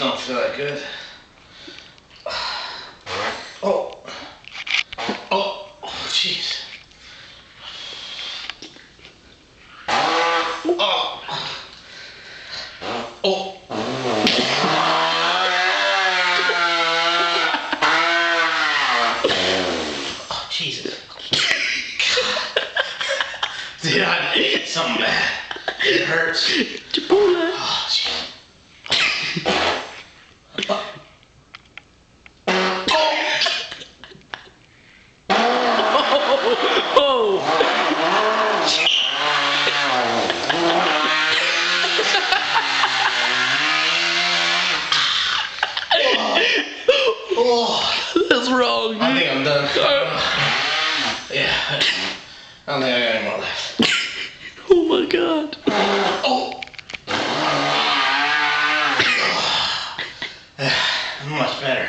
don't feel that good. Oh. Oh. Oh, jeez. Oh. Oh. Oh, Jesus. Dude, I ate something bad. It hurts. Chipotle. Oh, jeez. Oh, that's wrong, dude. I think I'm done. Yeah. I don't think I got any more left. Oh my god. Oh. Much better.